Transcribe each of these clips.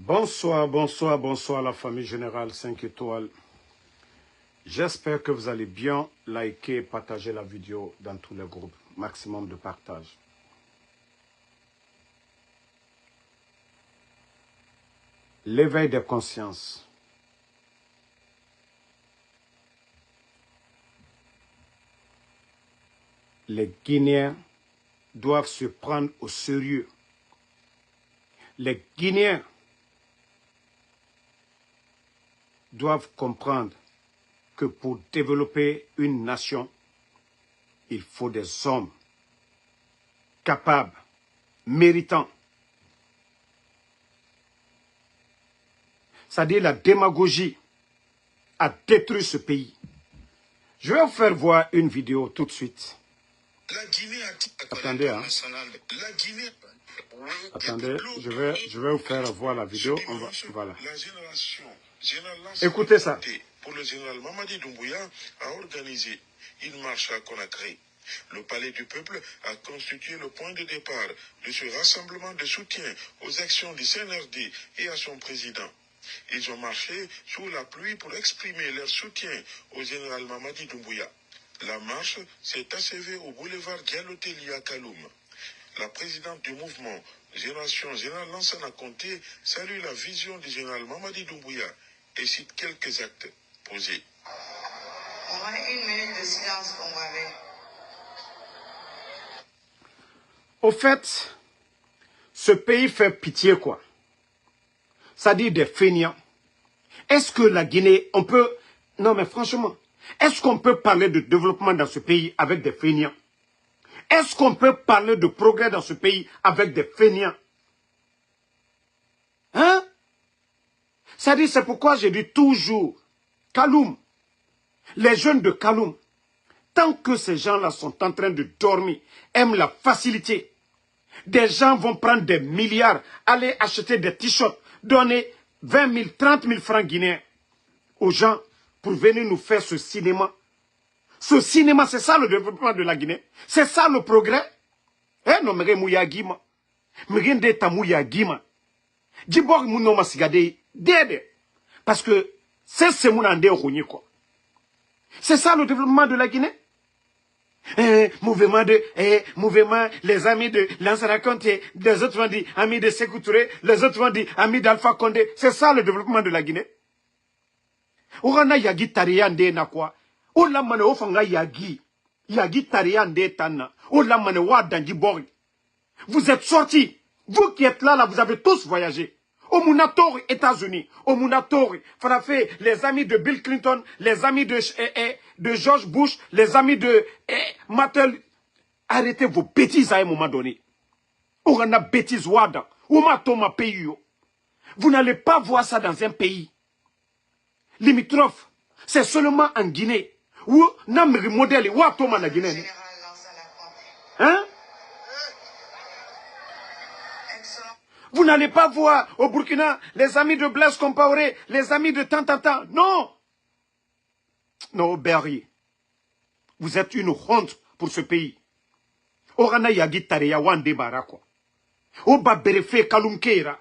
Bonsoir, bonsoir, bonsoir la famille générale 5 étoiles. J'espère que vous allez bien liker et partager la vidéo dans tous les groupes. Maximum de partage. L'éveil des consciences. Les Guinéens doivent se prendre au sérieux. Les Guinéens doivent comprendre que pour développer une nation, il faut des hommes capables, méritants. C'est-à-dire la démagogie a détruit ce pays. Je vais vous faire voir une vidéo tout de suite. La Guinée Attendez, hein. La Guinée... Attendez, je vais vous faire voir la vidéo. Voilà. La général Écoutez ça. Pour le général Mamadi Doumbouya a organisé une marche à Conakry. Le palais du peuple a constitué le point de départ de ce rassemblement de soutien aux actions du CNRD et à son président. Ils ont marché sous la pluie pour exprimer leur soutien au général Mamadi Doumbouya. La marche s'est achevée au boulevard Diallo-Tellier à Kaloum. La présidente du mouvement Génération Général Lansana Conté salue la vision du général Mamadi Doumbouya et cite quelques actes posés. On a une minute de silence pour moi-même. Au fait, ce pays fait pitié, quoi. Ça dit des feignants. Est-ce que la Guinée, on peut... Non, mais franchement, est-ce qu'on peut parler de développement dans ce pays avec des feignants? Est-ce qu'on peut parler de progrès dans ce pays avec des feignants? Hein? Ça dit, c'est pourquoi je dis toujours, Kaloum, les jeunes de Kaloum, tant que ces gens-là sont en train de dormir, aiment la facilité, des gens vont prendre des milliards, aller acheter des t-shirts, donner 20 000, 30 000 francs guinéens aux gens pour venir nous faire ce cinéma. Ce cinéma, c'est ça le développement de la Guinée. C'est ça le progrès. Eh non, mais mouya gima. Mais de tamouya gima. Djibor mounoma sigade dede. Parce que c'est mon andé au quoi. C'est ça le développement de la Guinée. Mouvement, les amis de Lansana Conté, les autres vont dire amis de Sékou Touré, les autres vont dire amis d'Alpha Condé. C'est ça le développement de la Guinée. Orana yagi tariyande na quoi. Ola mane ofanga yagi. Yagi tariyande tana. Ola mane wa dangi bori. Vous êtes sortis. Vous qui êtes là, vous avez tous voyagé. Au Munatori, États-Unis. Au Munatori, fait les amis de Bill Clinton, les amis de George Bush, les amis de Mattel. Arrêtez vos bêtises à un moment donné. On a bêtises wada. Toma pays. Vous n'allez pas voir ça dans un pays limitrophe. C'est seulement en Guinée. Où namri modèle wa Toma na Guinée. Hein? Vous n'allez pas voir au Burkina les amis de Blaise Compaoré, les amis de tant. Non. Non, Berry. Vous êtes une honte pour ce pays. Orana yagi tareya wande barakwa. Oba berefe kalumkeira.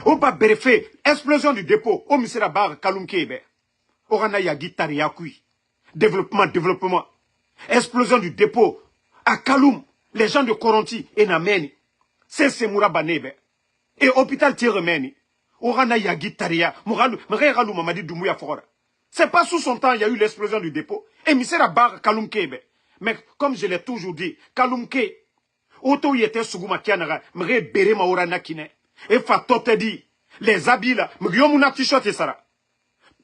Oba berefe explosion du dépôt. O misera bar kalumkebe. Orana yagi tareya kui. Développement. Explosion du dépôt. À Kaloum, les gens de Koronti et Nameni. C'est Semoura Banebe. Et hôpital Tiremeni. Orana Yagi Taria. Mouregalou Mamadi Doumbouya Fora. C'est pas sous son temps il y a eu l'explosion du dépôt. Et Misera Bar Kaloumkebe. Mais comme je l'ai toujours dit, Kaloumke. Auto y était Suguma Kianara. Mre Bere Maora Nakine. Et Fatote dit. Les habits là. Mriomuna T-shirt et Sara.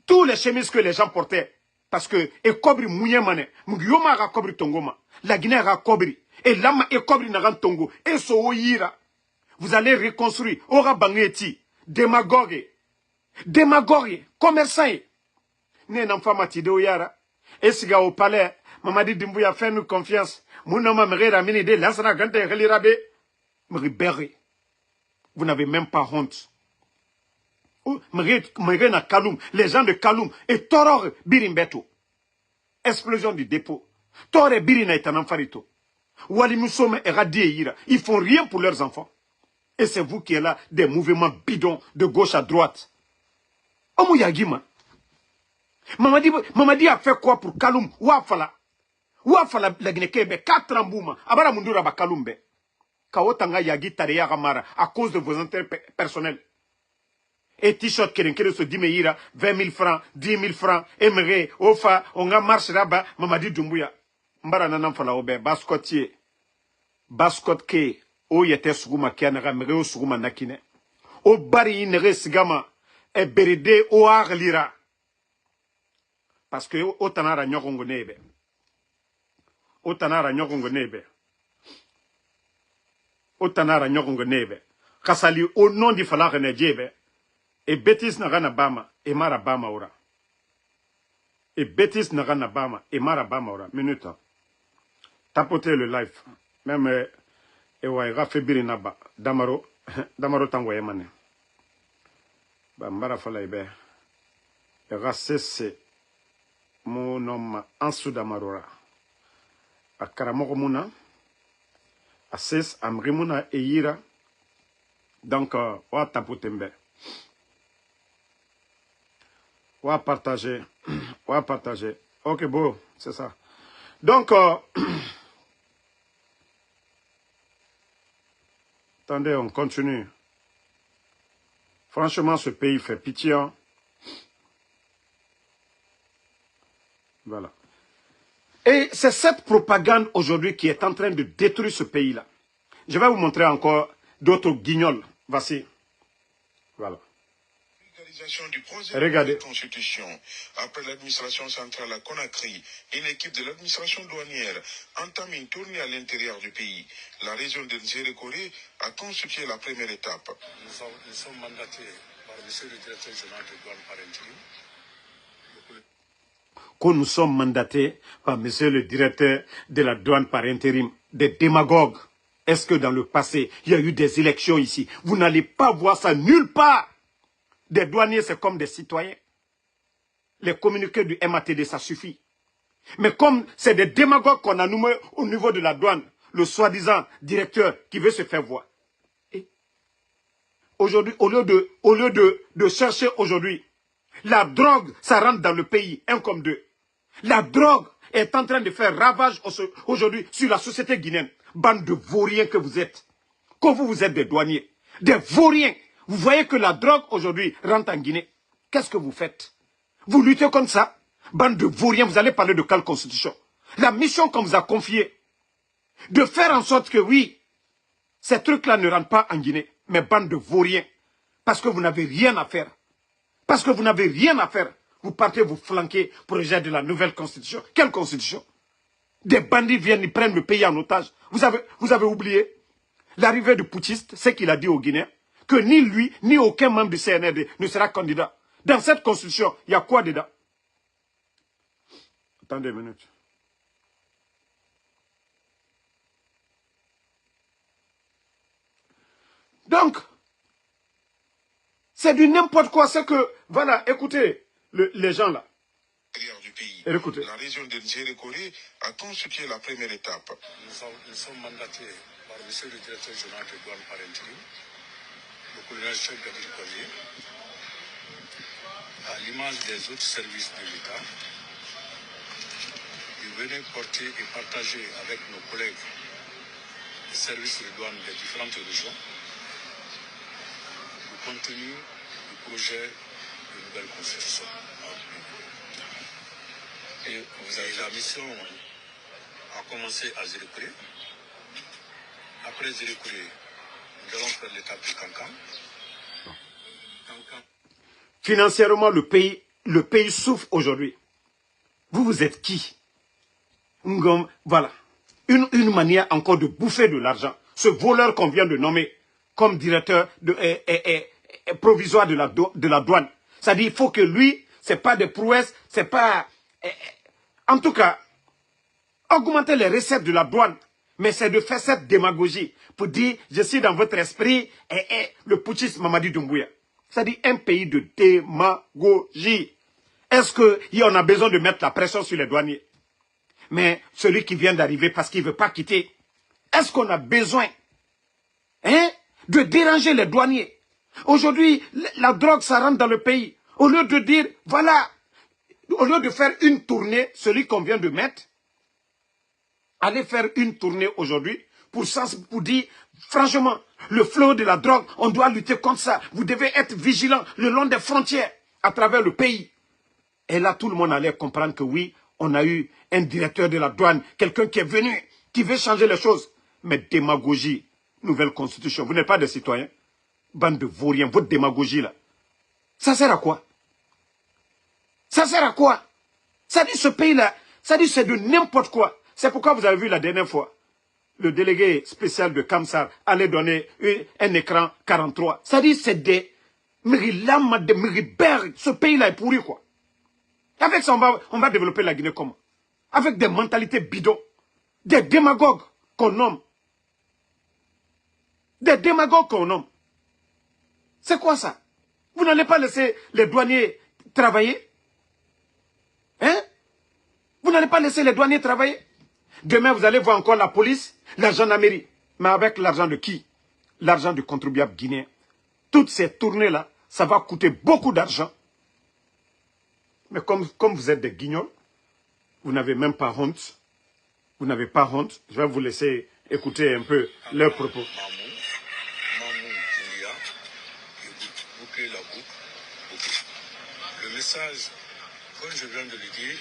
Tous les chemises que les gens portaient. Parce que, et Kobri Mouyemane. Mrioma ra Kobri Tongoma. La Guinée ra Kobri. Et lama et Kobri Naran Tongo. Et Soyira. Vous allez reconstruire. Ora Bangeti. Démagogue. Commerçant. Né n'enfant Matideo Yara. Et siga au palais. Mamadi Doumbouya fait nous confiance. Mon nom m'a ramène de Lansana Gante Relirabe. Mriberi. Vous n'avez même pas honte. Mrena Kaloum. Les gens de Kaloum. Et Toror Birimbeto. Explosion du dépôt. Torre Birina est un enfarito. Wali Moussome et Radie Ira. Ils font rien pour leurs enfants. Et c'est vous qui êtes là, des mouvements bidons de gauche à droite. Omo Yagima. Mamadi a fait quoi pour Kaloum? Wafala la Guinée-Kébé, 4 ans bouma. Abara Mundura ba Kaloumbe. Kaotanga Yagi Tareya Gamara, à cause de vos intérêts personnels. Et t-shirt Kerenkere se dit meira, 20 000 francs, 10 000 francs, Emre, Ofa, on a marche là-bas, Mamadi Doumbouya. Mbara nanam fala obe, baskotier. Baskot ke, o yete suguma kianaga, mere o suguma nakine. O bari nere sigama, e beride o lira. Parce que o tanara nyokongo nebe. O tanara nyokongo nebe. O tanara nyokongo nebe. Kasali au nom du falare nedjebe. Et bêtise n'a rien à bama, et mara bama ora. Et bêtise n'a rien à bama, et mara bama ora. Minute. Tapotez le live. Même, ewa, rafe birinaba. Damaro, damaro tango yemane. Ba mbara fala ibe. Rasese. Mon nom, Ansou Damarora. A Karamoko Mouna. A Ses, Amrimuna et Yira. Donc, wa tapotembe. Wa partager. Wa partager. Ok, bon, c'est ça. Donc, attendez, on continue. Franchement, ce pays fait pitié. Hein? Voilà. Et c'est cette propagande aujourd'hui qui est en train de détruire ce pays-là. Je vais vous montrer encore d'autres guignols. Voici. Voilà. Du projet Regardez. de constitution. Après l'administration centrale à Conakry, une équipe de l'administration douanière entame une tournée à l'intérieur du pays. La région de Nzérékoré a constitué la première étape. Nous sommes mandatés par M. le directeur général de douane par intérim. Que nous sommes mandatés par M. le directeur de la douane par intérim. Des démagogues. Est-ce que dans le passé, il y a eu des élections ici? Vous n'allez pas voir ça nulle part. Des douaniers, c'est comme des citoyens. Les communiqués du MATD, ça suffit. Mais comme c'est des démagogues qu'on a nommés au niveau de la douane, le soi-disant directeur qui veut se faire voir. Aujourd'hui, au lieu de chercher aujourd'hui, la drogue, ça rentre dans le pays, un comme deux. La drogue est en train de faire ravage aujourd'hui sur la société guinéenne. Bande de vauriens que vous êtes. Quand vous êtes des douaniers, des vauriens. Vous voyez que la drogue aujourd'hui rentre en Guinée. Qu'est-ce que vous faites? Vous luttez comme ça? Bande de vauriens, vous allez parler de quelle constitution? La mission qu'on vous a confiée, de faire en sorte que oui, ces trucs-là ne rentrent pas en Guinée. Mais bande de vauriens. Parce que vous n'avez rien à faire. Parce que vous n'avez rien à faire. Vous partez vous flanquer pour le jet de la nouvelle constitution. Quelle constitution? Des bandits viennent, ils prennent le pays en otage. Vous avez oublié l'arrivée du putschiste, c'est qu'il a dit aux Guinéens, que ni lui, ni aucun membre du CNRD ne sera candidat. Dans cette constitution, il y a quoi dedans? Attendez une minute. Donc, c'est du n'importe quoi. C'est que, voilà, écoutez, les gens là. Du pays. Écoutez. La région de Nzérékoré a constitué la première étape. Nous sommes mandatés par M. le directeur général de douane par intérim, le colonel-chef Gadir Kovier, à l'image des autres services de l'État. Ils venaient porter et partager avec nos collègues des services de douane des différentes régions le contenu du projet de nouvelle constitution. Et la mission a commencé à Zérékoré. Après Zérékoré, nous allons faire l'étape de Kankan. Financièrement, le pays souffre aujourd'hui. Vous êtes qui? Voilà. Une manière encore de bouffer de l'argent. Ce voleur qu'on vient de nommer comme directeur provisoire de la douane. C'est-à-dire qu'il faut que lui, c'est pas des prouesses, c'est pas... En tout cas, augmenter les recettes de la douane. Mais c'est de faire cette démagogie pour dire, je suis dans votre esprit, le putschiste Mamadi Doumbouya. C'est-à-dire un pays de démagogie. Est-ce qu'on a besoin de mettre la pression sur les douaniers? Mais celui qui vient d'arriver parce qu'il ne veut pas quitter, est-ce qu'on a besoin de déranger les douaniers. Aujourd'hui, la drogue, ça rentre dans le pays. Au lieu de dire, voilà, au lieu de faire une tournée, celui qu'on vient de mettre, allez faire une tournée aujourd'hui pour dire, franchement, le flot de la drogue, on doit lutter contre ça. Vous devez être vigilant le long des frontières, à travers le pays. Et là, tout le monde allait comprendre que oui, on a eu un directeur de la douane, quelqu'un qui est venu, qui veut changer les choses. Mais démagogie, nouvelle constitution, vous n'êtes pas des citoyens. Bande de vauriens, votre démagogie là. Ça sert à quoi? Ça sert à quoi? Ça dit ce pays-là, ça dit c'est de n'importe quoi. C'est pourquoi vous avez vu la dernière fois, le délégué spécial de Kamsar allait donner un écran 43. Ça dit c'est des mérilames, des méribergs. Ce pays-là est pourri quoi. Avec ça, on va développer la Guinée comment? Avec des mentalités bidons, des démagogues qu'on nomme. Des démagogues qu'on nomme. C'est quoi ça? Vous n'allez pas laisser les douaniers travailler? Hein? Vous n'allez pas laisser les douaniers travailler? Demain, vous allez voir encore la police, la gendarmerie. Mais avec l'argent de qui? L'argent du contribuable guinéen. Toutes ces tournées-là, ça va coûter beaucoup d'argent. Mais comme vous êtes des guignols, vous n'avez même pas honte. Vous n'avez pas honte. Je vais vous laisser écouter un peu leurs propos. Le message, comme je viens de le dire,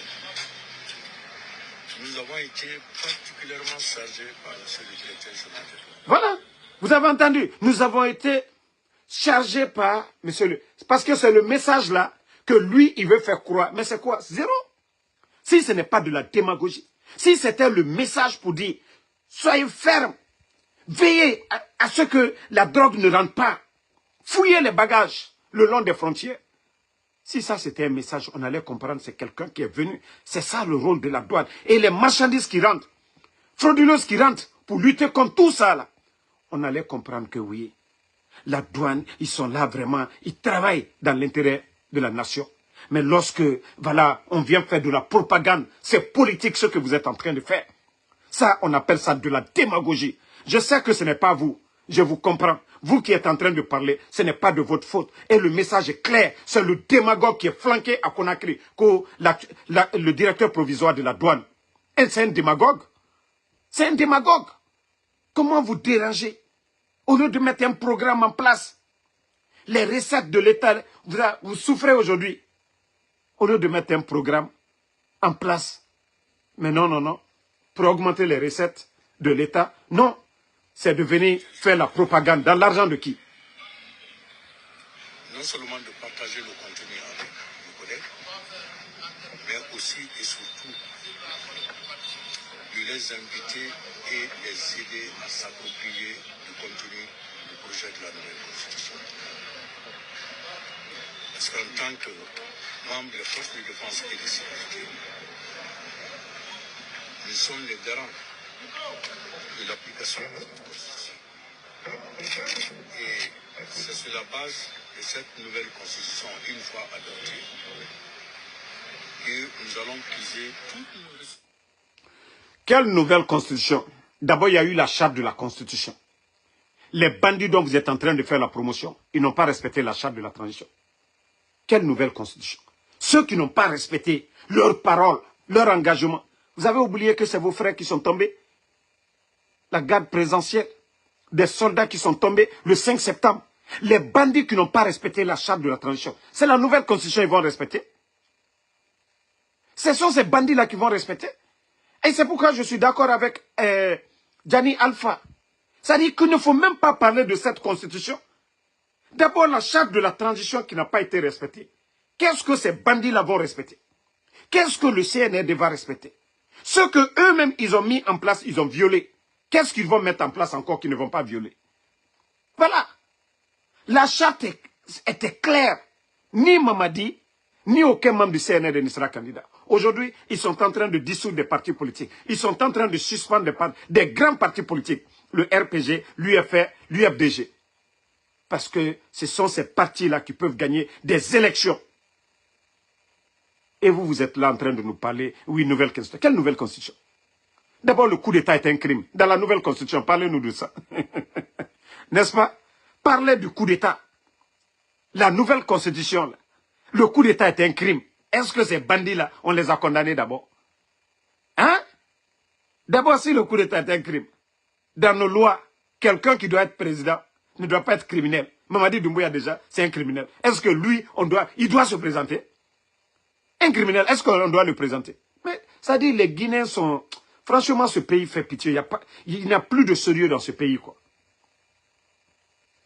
nous avons été particulièrement chargés par M. le directeur général. Voilà, vous avez entendu, nous avons été chargés par M. le... Parce que c'est le message là que lui, il veut faire croire. Mais c'est quoi? Zéro. Si ce n'est pas de la démagogie, si c'était le message pour dire, soyez fermes, veillez à ce que la drogue ne rentre pas, fouillez les bagages le long des frontières. Si ça c'était un message, on allait comprendre c'est quelqu'un qui est venu. C'est ça le rôle de la douane. Et les marchandises qui rentrent, frauduleuses qui rentrent, pour lutter contre tout ça là, on allait comprendre que oui, la douane, ils sont là vraiment, ils travaillent dans l'intérêt de la nation. Mais lorsque, voilà, on vient faire de la propagande, c'est politique ce que vous êtes en train de faire. Ça, on appelle ça de la démagogie. Je sais que ce n'est pas vous, je vous comprends. Vous qui êtes en train de parler, ce n'est pas de votre faute. Et le message est clair. C'est le démagogue qui est flanqué à Conakry, le directeur provisoire de la douane. Et c'est un démagogue. C'est un démagogue. Comment vous dérangez? Au lieu de mettre un programme en place, les recettes de l'État, vous souffrez aujourd'hui. Au lieu de mettre un programme en place. Mais non, non, non. Pour augmenter les recettes de l'État, non. C'est de venir faire la propagande dans l'argent de qui? Non seulement de partager le contenu avec nos collègues, mais aussi et surtout de les inviter et les aider à s'approprier le contenu du projet de la nouvelle Constitution. Parce qu'en tant que membre des forces de défense et de sécurité, nous sommes les garants de l'application de cette Constitution. Et c'est sur la base de cette nouvelle Constitution, une fois adoptée, que nous allons puiser toutes nos ressources. Quelle nouvelle Constitution? D'abord, il y a eu la charte de la Constitution. Les bandits dont vous êtes en train de faire la promotion, ils n'ont pas respecté la charte de la transition. Quelle nouvelle Constitution? Ceux qui n'ont pas respecté leurs paroles, leur engagement, vous avez oublié que c'est vos frères qui sont tombés? La garde présidentielle, des soldats qui sont tombés le 5 septembre. Les bandits qui n'ont pas respecté la charte de la transition. C'est la nouvelle constitution qu'ils vont respecter. Ce sont ces bandits-là qui vont respecter. Et c'est pourquoi je suis d'accord avec Gianni Alpha. Ça dit qu'il ne faut même pas parler de cette constitution. D'abord, la charte de la transition qui n'a pas été respectée. Qu'est-ce que ces bandits-là vont respecter? Qu'est-ce que le CNRD va respecter? Ce que eux-mêmes, ils ont mis en place, ils ont violé. Qu'est-ce qu'ils vont mettre en place encore qu'ils ne vont pas violer? Voilà. La charte était claire. Ni Mamadi, ni aucun membre du CNRD ne sera candidat. Aujourd'hui, ils sont en train de dissoudre des partis politiques. Ils sont en train de suspendre des grands partis politiques. Le RPG, l'UFR, l'UFDG. Parce que ce sont ces partis-là qui peuvent gagner des élections. Et vous, vous êtes là en train de nous parler, oui, nouvelle constitution. Quelle nouvelle constitution? D'abord, le coup d'État est un crime. Dans la nouvelle constitution, parlez-nous de ça. N'est-ce pas? parlait du coup d'État. La nouvelle constitution, là, le coup d'État est un crime. Est-ce que ces bandits-là, on les a condamnés d'abord? Hein? D'abord, si le coup d'État est un crime, dans nos lois, quelqu'un qui doit être président ne doit pas être criminel. Mamadi Doumbouya déjà, c'est un criminel. Est-ce que lui, il doit se présenter? Un criminel, est-ce qu'on doit le présenter? Mais ça dit, les Guinéens sont... Franchement, ce pays fait pitié. Il n'y a plus de sérieux dans ce pays, quoi.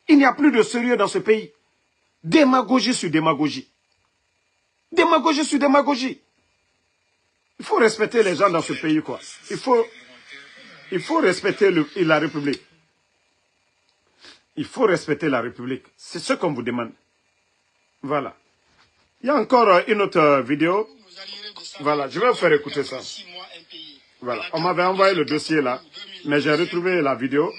Il n'y a plus de sérieux dans ce pays. Démagogie sur démagogie. Démagogie sur démagogie. Il faut respecter les gens dans ce pays, quoi. Il faut respecter la République. Il faut respecter la République. C'est ce qu'on vous demande. Voilà. Il y a encore une autre vidéo. Voilà, je vais vous faire écouter ça. Voilà, on m'avait envoyé le dossier là, mais j'ai retrouvé la vidéo.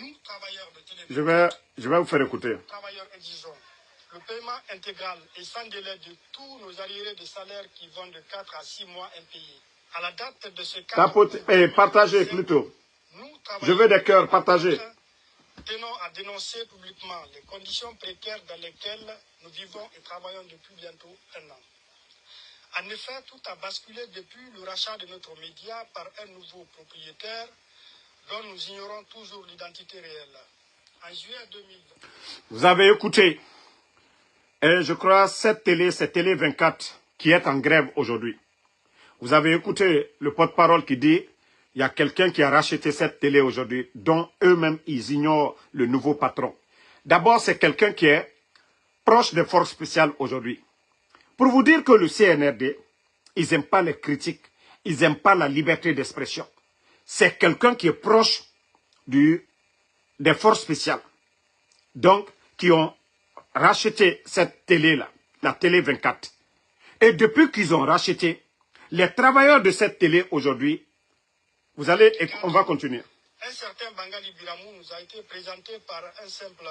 Je vais vous faire écouter. Le paiement intégral et sans délai de tous nos arriérés de salaire qui vont de 4 à 6 mois impayés. À la date de ce cas, partagez plutôt. Je veux des cœurs partagés. Tenons à dénoncer publiquement les conditions précaires dans lesquelles nous vivons et travaillons depuis bientôt un an. En effet, tout a basculé depuis le rachat de notre média par un nouveau propriétaire dont nous ignorons toujours l'identité réelle. En juillet 2020... Vous avez écouté. Et je crois cette télé, c'est Télé 24 qui est en grève aujourd'hui. Vous avez écouté le porte-parole qui dit il y a quelqu'un qui a racheté cette télé aujourd'hui, dont eux-mêmes, ils ignorent le nouveau patron. D'abord, c'est quelqu'un qui est proche des forces spéciales aujourd'hui. Pour vous dire que le CNRD, ils n'aiment pas les critiques, ils n'aiment pas la liberté d'expression. C'est quelqu'un qui est proche des forces spéciales. Donc, qui ont racheté cette télé-là, la télé 24. Et depuis qu'ils ont racheté, les travailleurs de cette télé aujourd'hui, on va continuer. Un certain Bangali Biramou nous a été présenté par un simple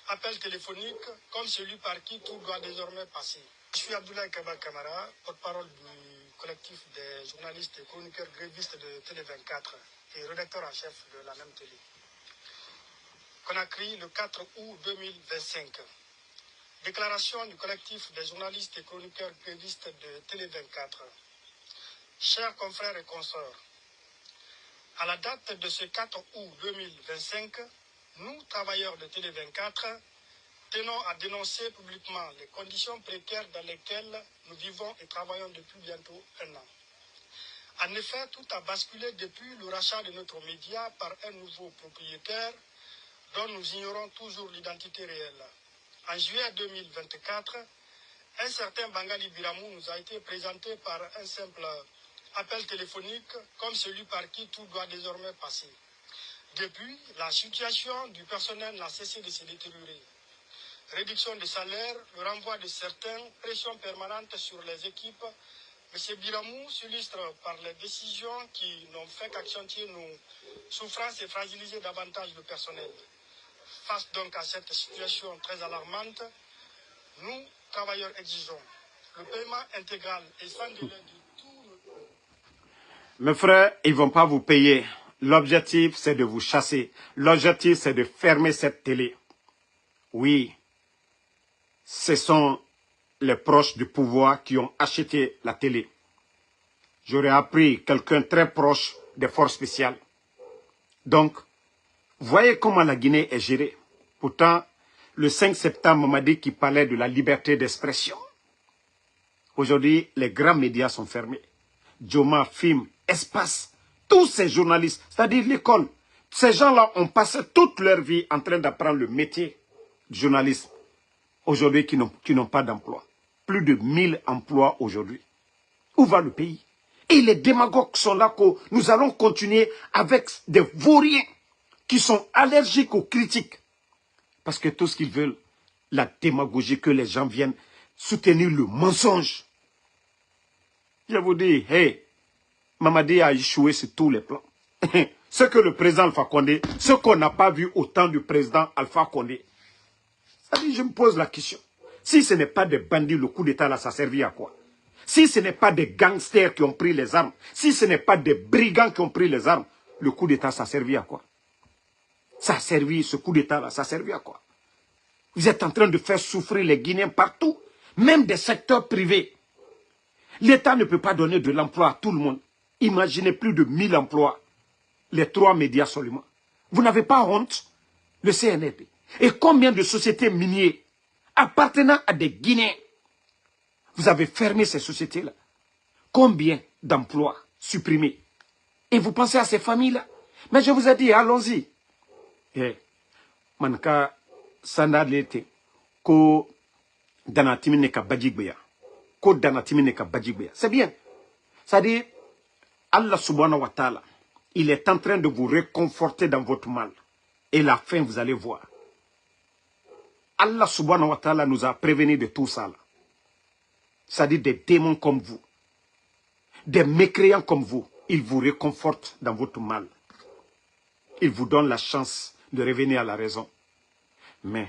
appel téléphonique, comme celui par qui tout doit désormais passer. Je suis Abdoulaye Kaba Kamara, porte-parole du collectif des journalistes et chroniqueurs grévistes de Télé 24 et rédacteur en chef de la même télé. Conakry, le 4 août 2025. Déclaration du collectif des journalistes et chroniqueurs grévistes de Télé 24. Chers confrères et consoeurs, à la date de ce 4 août 2025, nous, travailleurs de Télé 24, tenons à dénoncer publiquement les conditions précaires dans lesquelles nous vivons et travaillons depuis bientôt un an. En effet, tout a basculé depuis le rachat de notre média par un nouveau propriétaire dont nous ignorons toujours l'identité réelle. En juillet 2024, un certain Bangali Biramou nous a été présenté par un simple appel téléphonique comme celui par qui tout doit désormais passer. Depuis, la situation du personnel n'a cessé de se détériorer. Réduction des salaires, le renvoi de certains, pression permanente sur les équipes. M. Biramou s'illustre par les décisions qui n'ont fait qu'accentuer nos souffrances et fragiliser davantage le personnel. Face donc à cette situation très alarmante, nous, travailleurs, exigeons le paiement intégral et sans délai de tout le... Mes frères, ils ne vont pas vous payer. L'objectif, c'est de vous chasser. L'objectif, c'est de fermer cette télé. Oui, ce sont les proches du pouvoir qui ont acheté la télé. J'aurais appris quelqu'un très proche des forces spéciales. Donc, voyez comment la Guinée est gérée. Pourtant, le 5 septembre, on m'a dit qu'il parlait de la liberté d'expression. Aujourd'hui, les grands médias sont fermés. Joma, Film, Espace, tous ces journalistes, c'est-à-dire l'école, ces gens-là ont passé toute leur vie en train d'apprendre le métier de journaliste. Aujourd'hui, qui n'ont pas d'emploi. Plus de 1000 emplois aujourd'hui. Où va le pays? Et les démagogues sont là que nous allons continuer avec des vauriens qui sont allergiques aux critiques. Parce que tout ce qu'ils veulent, la démagogie, que les gens viennent soutenir le mensonge. Je vous dis, hey, Mamadi a échoué sur tous les plans. Ce que le président Alpha Condé, ce qu'on n'a pas vu au temps du président Alpha Condé. Ça dit, je me pose la question. Si ce n'est pas des bandits, le coup d'État là, ça servit à quoi? Si ce n'est pas des gangsters qui ont pris les armes, si ce n'est pas des brigands qui ont pris les armes, le coup d'État, ça a servi à quoi? Ça a servi, ce coup d'État là, ça a servi à quoi? Vous êtes en train de faire souffrir les Guinéens partout, même des secteurs privés. L'État ne peut pas donner de l'emploi à tout le monde. Imaginez plus de 1000 emplois, les 3 médias seulement. Vous n'avez pas honte, le CNRD. Et combien de sociétés minières appartenant à des Guinéens, vous avez fermé ces sociétés-là? Combien d'emplois supprimés? Et vous pensez à ces familles-là? Mais je vous ai dit, allons-y. Manka sanda lete ko danatimi ne ka bajigbeya. Ko danatimi ne ka bajigbeya. C'est bien. C'est-à-dire, Allah subhanahu wa ta'ala, il est en train de vous réconforter dans votre mal. Et la fin, vous allez voir. Allah subhanahu wa ta'ala nous a prévenus de tout ça. C'est-à-dire des démons comme vous. Des mécréants comme vous. Il vous réconforte dans votre mal. Il vous donne la chance de revenir à la raison. Mais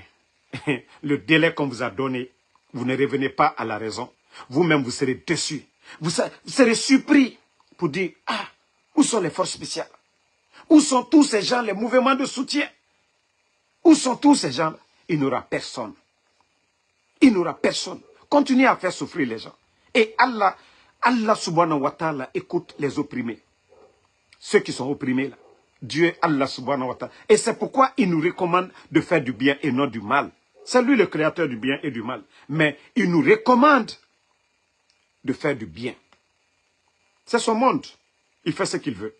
le délai qu'on vous a donné, vous ne revenez pas à la raison. Vous-même, vous serez déçus. Vous serez surpris pour dire, ah, où sont les forces spéciales? Où sont tous ces gens, les mouvements de soutien? Où sont tous ces gens-là? Il n'y aura personne. Il n'y aura personne. Continuez à faire souffrir les gens. Et Allah subhanahu wa ta'ala écoute les opprimés. Ceux qui sont opprimés là. Dieu, Allah subhanahu wa ta'ala. Et c'est pourquoi il nous recommande de faire du bien et non du mal. C'est lui le créateur du bien et du mal. Mais il nous recommande de faire du bien. C'est son monde. Il fait ce qu'il veut.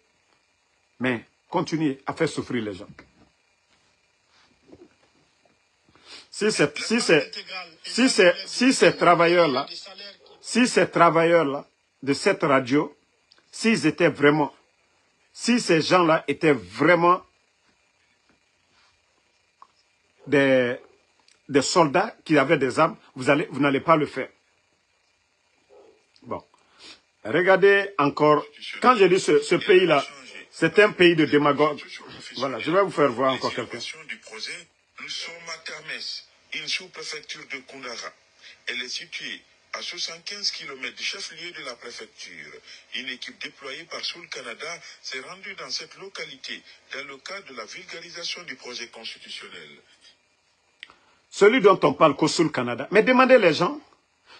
Mais continuez à faire souffrir les gens. Si ces travailleurs-là de cette radio, s'ils étaient vraiment, si ces gens-là étaient vraiment des soldats qui avaient des armes, vous n'allez pas le faire. Bon. Regardez encore, quand j'ai dit ce pays-là, c'est un pays de démagogues. Voilà, je vais vous faire voir encore quelqu'un. Nous sommes à Kames, une sous-préfecture de Koundara. Elle est située à 75 km du chef-lieu de la préfecture. Une équipe déployée par Soul Canada s'est rendue dans cette localité dans le cadre de la vulgarisation du projet constitutionnel. Celui dont on parle, Soul Canada. Mais demandez les gens,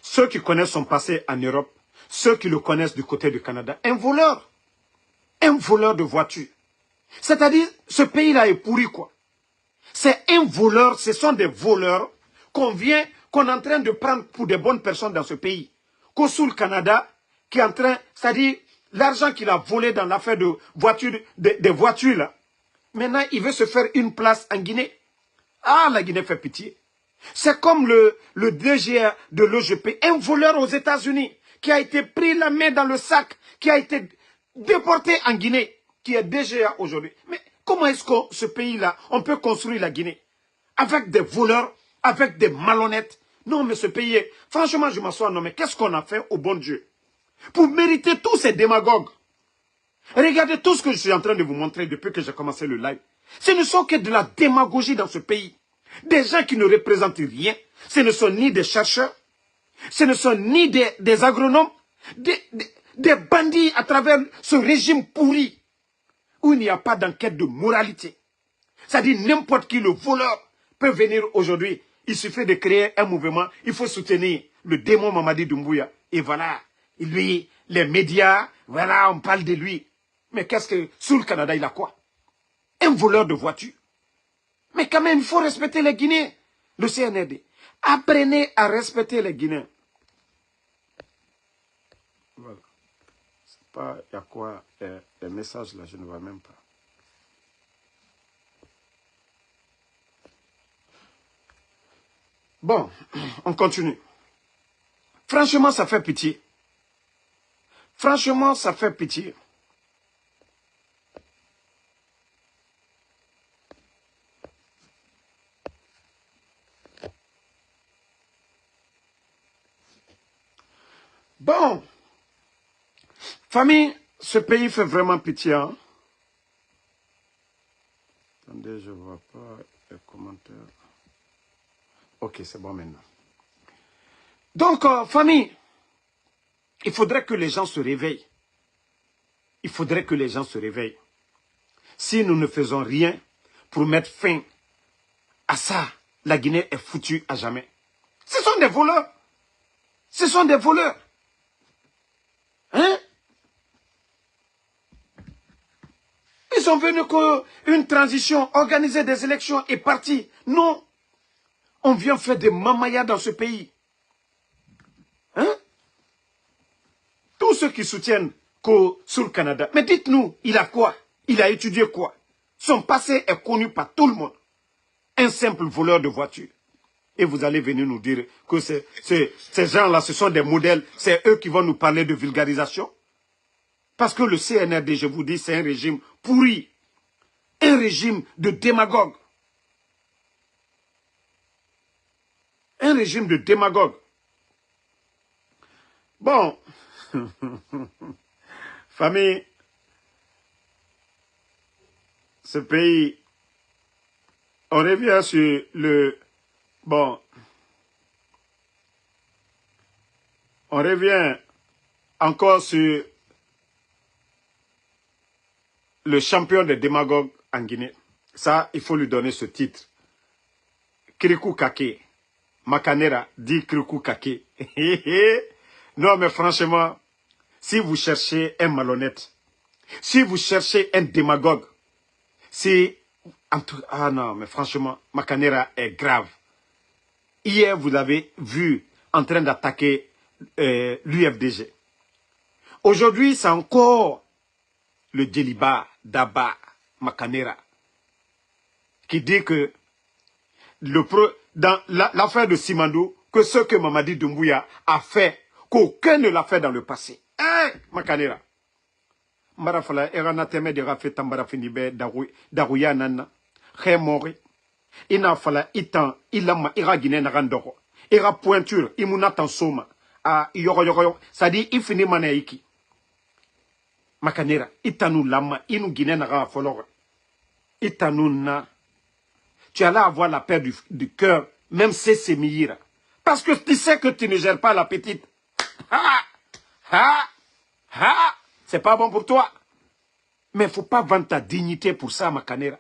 ceux qui connaissent son passé en Europe, ceux qui le connaissent du côté du Canada, un voleur de voiture. C'est-à-dire, ce pays-là est pourri, quoi. C'est un voleur, ce sont des voleurs qu'on est en train de prendre pour des bonnes personnes dans ce pays. Kosoul Canada, qui est en train, c'est-à-dire l'argent qu'il a volé dans l'affaire de voitures, des voitures là. Maintenant, il veut se faire une place en Guinée. Ah, la Guinée fait pitié. C'est comme le DGA de l'OGP, un voleur aux États-Unis, qui a été pris la main dans le sac, qui a été déporté en Guinée, qui est DGA aujourd'hui. Mais comment est-ce que ce pays-là, on peut construire la Guinée? Avec des voleurs, avec des malhonnêtes. Non, mais ce pays, franchement, je m'assois, non, mais qu'est-ce qu'on a fait au bon Dieu pour mériter tous ces démagogues? Regardez tout ce que je suis en train de vous montrer depuis que j'ai commencé le live. Ce ne sont que de la démagogie dans ce pays. Des gens qui ne représentent rien. Ce ne sont ni des chercheurs, ce ne sont ni des agronomes, des bandits à travers ce régime pourri où il n'y a pas d'enquête de moralité. C'est-à-dire n'importe qui, le voleur, peut venir aujourd'hui. Il suffit de créer un mouvement. Il faut soutenir le démon Mamadi Doumbouya. Et voilà, lui, les médias, voilà, on parle de lui. Mais qu'est-ce que, sous le Canada, il a quoi? Un voleur de voiture. Mais quand même, il faut respecter les Guinéens. Le CNRD. Apprenez à respecter les Guinéens. Voilà. C'est pas, il y a quoi, les messages là, je ne vois même pas. Bon, on continue. Franchement, ça fait pitié. Franchement, ça fait pitié. Bon, famille, ce pays fait vraiment pitié. Hein? Attendez, je ne vois pas les commentaires. Ok, c'est bon maintenant. Donc, famille, il faudrait que les gens se réveillent. Il faudrait que les gens se réveillent. Si nous ne faisons rien pour mettre fin à ça, la Guinée est foutue à jamais. Ce sont des voleurs. Ce sont des voleurs. Hein? Ils sont venus qu'une transition, organiser des élections et partir. Non. On vient faire des mamayas dans ce pays. Hein? Tous ceux qui soutiennent sur le Canada. Mais dites-nous, il a quoi? Il a étudié quoi? Son passé est connu par tout le monde. Un simple voleur de voiture. Et vous allez venir nous dire que ces gens-là, ce sont des modèles. C'est eux qui vont nous parler de vulgarisation. Parce que le CNRD, je vous dis, c'est un régime pourri. Un régime de démagogues. Un régime de démagogues. Bon. Famille, ce pays, on revient sur le... Bon. On revient encore sur le champion des démagogues en Guinée. Ça, il faut lui donner ce titre. Kirikou Kake. Makanera dit Kirikou Kake. Non, mais franchement, si vous cherchez un malhonnête, si vous cherchez un démagogue, si... Ah non, mais franchement, Makanera est grave. Hier, vous l'avez vu en train d'attaquer l'UFDG. Aujourd'hui, c'est encore le Djeliba Daba Makanera qui dit que dans l'affaire de Simandou, que ce que Mamadi Doumbouya a fait, qu'aucun ne l'a fait dans le passé. Hein, Makanera. Marafala, Erana Teme de Rafet Tambarafinibe, Darouya Nana, Khemori. Ina fala itan, ilama, ira Guinée Narandoro. Ira pointure, imuna tansoma. Ah, yoro. Ça dit, il finit manaiki. Makanera, itanu lama, inu Guinée Narandoro. Itanu na. Tu allais avoir la paix du cœur, même si c'est Miyira. Parce que tu sais que tu ne gères pas la petite. C'est pas bon pour toi. Mais il ne faut pas vendre ta dignité pour ça, Makanera.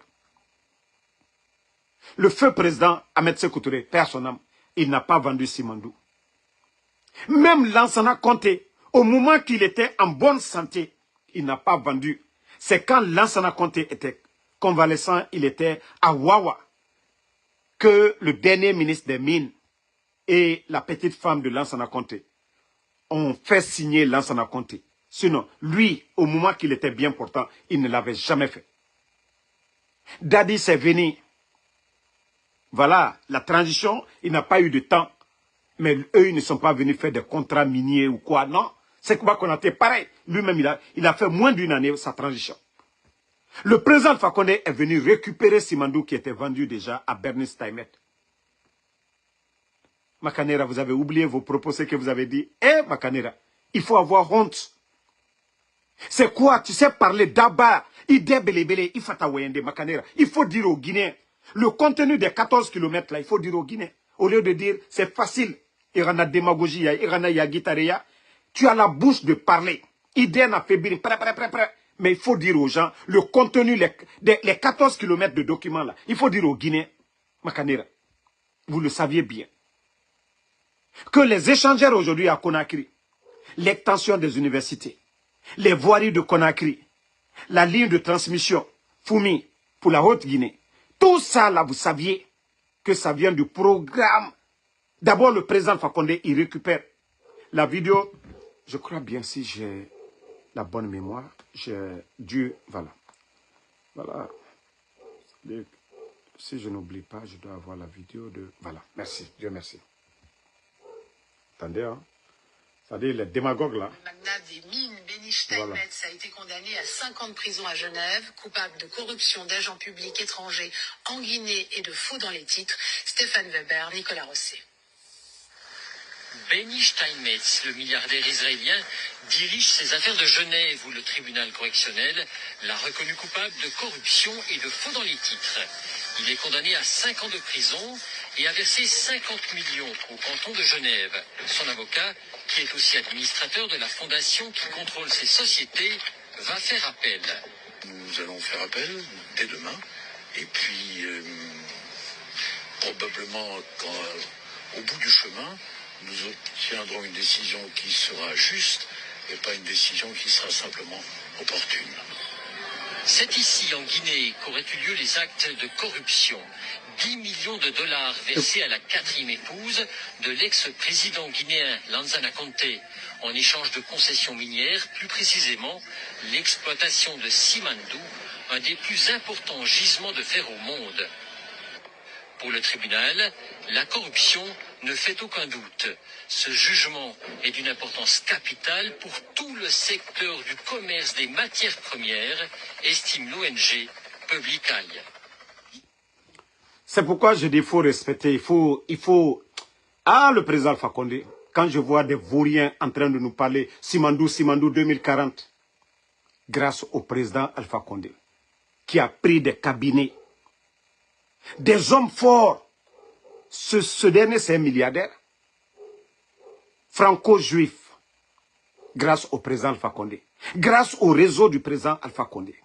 Le feu président Ahmed Sékou Touré, père son âme, il n'a pas vendu Simandou. Même Lansana Conté, au moment qu'il était en bonne santé, il n'a pas vendu. C'est quand Lansana Conté était convalescent, il était à Wawa, que le dernier ministre des Mines et la petite femme de Lansana Conté ont fait signer Lansana Conté. Sinon, lui, au moment qu'il était bien portant, il ne l'avait jamais fait. Dadi s'est venu. Voilà, la transition, il n'a pas eu de temps. Mais eux, ils ne sont pas venus faire des contrats miniers ou quoi, non. C'est quoi qu'on a fait pareil. Lui-même, il a fait moins d'une année sa transition. Le président Fakonde est venu récupérer Simandou qui était vendu déjà à Bernice Taimet. Makanera, vous avez oublié vos propos, ce que vous avez dit. Eh, Makanera, il faut avoir honte. C'est quoi? Tu sais parler d'Abba, Idebelebele, Ifata-Wayende, Makanera. Il faut dire aux Guinéens. Le contenu des 14 km là, il faut dire aux Guinéens. Au lieu de dire, c'est facile. Irana démagogie, Irana Yagitareya. Tu as la bouche de parler. Idem a fait bien, mais il faut dire aux gens, le contenu, les 14 km de documents là, il faut dire aux Guinéens, Makanera, vous le saviez bien, que les échangeurs aujourd'hui à Conakry, l'extension des universités, les voiries de Conakry, la ligne de transmission, Foumi, pour la Haute-Guinée, tout ça là, vous saviez que ça vient du programme. D'abord, le président Fakonde, il récupère la vidéo. Je crois bien, si j'ai la bonne mémoire, j'ai dû... Voilà. Voilà. Si je n'oublie pas, je dois avoir la vidéo de... Voilà. Merci. Dieu merci. Attendez, hein. C'est-à-dire les démagogues là. Le magnat des mines, Béni Steinmetz, a été condamné à 5 ans de prison à Genève, coupable de corruption d'agents publics étrangers en Guinée et de faux dans les titres. Stéphane Weber, Nicolas Rosset. Béni Steinmetz, le milliardaire israélien, dirige ses affaires de Genève où le tribunal correctionnel l'a reconnu coupable de corruption et de faux dans les titres. Il est condamné à 5 ans de prison et a versé 50 millions au canton de Genève. Son avocat, qui est aussi administrateur de la fondation qui contrôle ces sociétés, va faire appel. Nous allons faire appel dès demain. Et puis, probablement qu'au bout du chemin, nous obtiendrons une décision qui sera juste et pas une décision qui sera simplement opportune. C'est ici, en Guinée, qu'auraient eu lieu les actes de corruption. 10 millions de dollars versés à la 4e épouse de l'ex-président guinéen Lansana Conté, en échange de concessions minières, plus précisément l'exploitation de Simandou, un des plus importants gisements de fer au monde. Pour le tribunal, la corruption ne fait aucun doute. Ce jugement est d'une importance capitale pour tout le secteur du commerce des matières premières, estime l'ONG Public Eye. C'est pourquoi je dis qu'il faut respecter, il faut... Ah, le président Alpha Condé, quand je vois des vauriens en train de nous parler, Simandou 2040, grâce au président Alpha Condé, qui a pris des cabinets, des hommes forts. Ce dernier, c'est un milliardaire, franco-juif, grâce au président Alpha Condé, grâce au réseau du président Alpha Condé.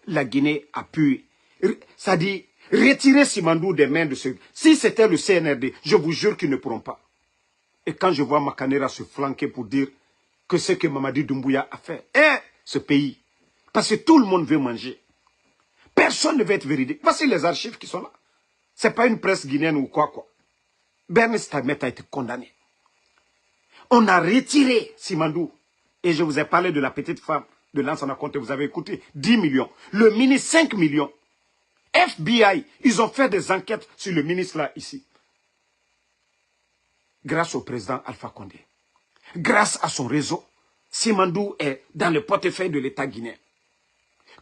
La Guinée a pu, c'est-à-dire, retirer Simandou des mains de ceux... Si c'était le CNRD, je vous jure qu'ils ne pourront pas. Et quand je vois Makanera se flanquer pour dire que ce que Mamadi Doumbouya a fait, ce pays, parce que tout le monde veut manger. Personne ne veut être véridique. Voici les archives qui sont là. Ce n'est pas une presse guinéenne ou quoi. Bernice Tamet a été condamné. On a retiré Simandou. Et je vous ai parlé de la petite femme de Lansana Conté. Vous avez écouté 10 millions. Le ministre, 5 millions. FBI, ils ont fait des enquêtes sur le ministre là, ici. Grâce au président Alpha Condé. Grâce à son réseau, Simandou est dans le portefeuille de l'État guinéen.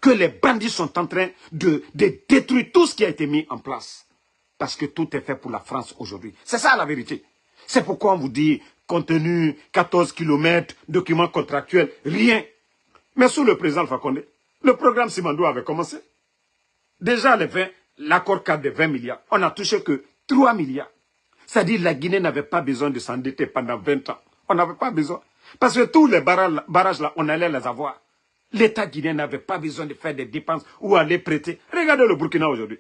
Que les bandits sont en train de détruire tout ce qui a été mis en place. Parce que tout est fait pour la France aujourd'hui. C'est ça la vérité. C'est pourquoi on vous dit contenu, 14 km, documents contractuels, rien. Mais sous le président Alpha Condé, le programme Simandou avait commencé. Déjà l'accord cadre de 20 milliards, on n'a touché que 3 milliards. C'est-à-dire que la Guinée n'avait pas besoin de s'endetter pendant 20 ans. On n'avait pas besoin. Parce que tous les barrages là, on allait les avoir. L'État guinéen n'avait pas besoin de faire des dépenses ou aller prêter. Regardez le Burkina aujourd'hui.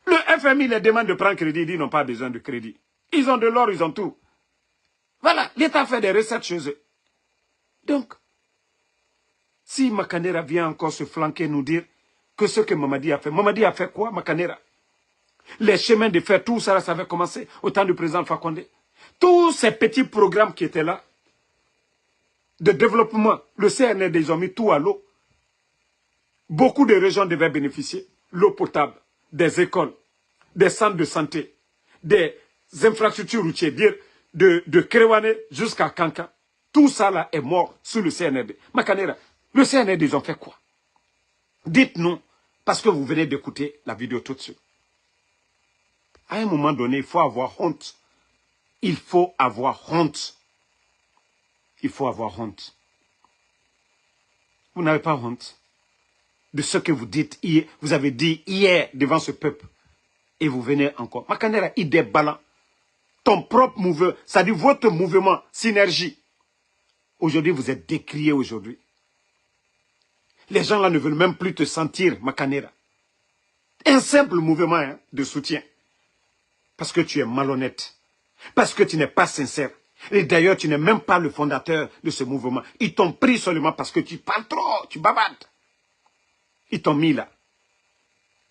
Le FMI les demande de prendre crédit, ils n'ont pas besoin de crédit. Ils ont de l'or, ils ont tout. Voilà, l'État fait des recettes chez eux. Donc, si Makanera vient encore se flanquer, nous dire que ce que Mamadi a fait quoi, Makanera? Les chemins de fer, tout ça, ça avait commencé au temps du président Alpha Condé. Tous ces petits programmes qui étaient là, de développement, le CNRD, ils ont mis tout à l'eau. Beaucoup de régions devaient bénéficier. L'eau potable, des écoles, des centres de santé, des infrastructures routières, de Kéréwane jusqu'à Kanka. Tout ça là est mort sous le CNRD. Makanera, le CNRD, ils ont fait quoi? Dites-nous, parce que vous venez d'écouter la vidéo tout de suite. À un moment donné, il faut avoir honte. Il faut avoir honte. Il faut avoir honte. Vous n'avez pas honte de ce que vous dites hier, vous avez dit hier devant ce peuple. Et vous venez encore. Makanera, idée ballant. Ton propre mouvement, c'est-à-dire votre mouvement, synergie. Aujourd'hui, vous êtes décrié aujourd'hui. Les gens là ne veulent même plus te sentir, Makanera. Un simple mouvement de soutien. Parce que tu es malhonnête. Parce que tu n'es pas sincère. Et d'ailleurs, tu n'es même pas le fondateur de ce mouvement. Ils t'ont pris seulement parce que tu parles trop, tu bavardes. Ils t'ont mis là.